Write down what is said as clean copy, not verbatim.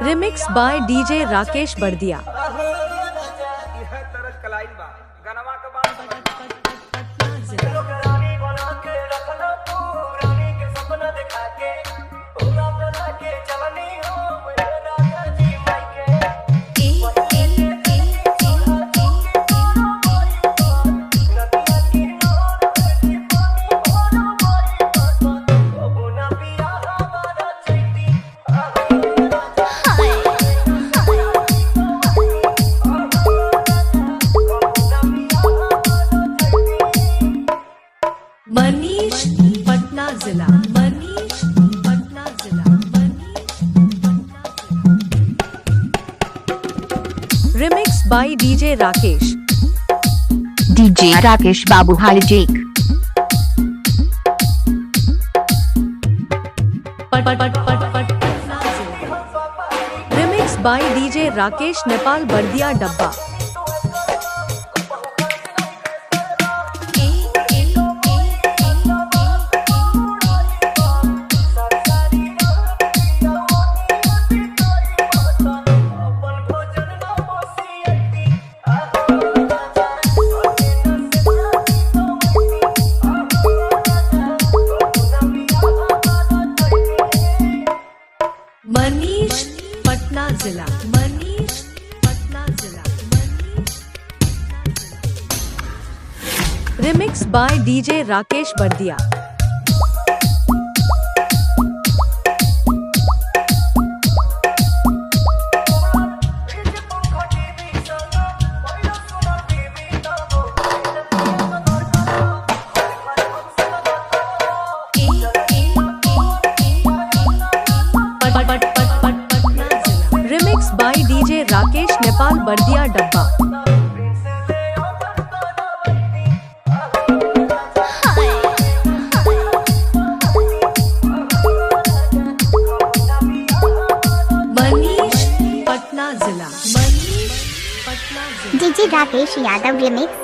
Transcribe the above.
Remix by DJ Rakesh Badadiya. Manish Patna जिला। Remix by DJ Rakesh. DJ Rakesh बाबू hijack. Remix by DJ Rakesh Nepal Badadiya डब्बा। मनीष पटना जिला। Remix by DJ Rakesh Badadiya. Remix by DJ Rakesh Nepal Badadiya डब्बा। मनीष पटना जिला। DJ Rakesh Yadav remix.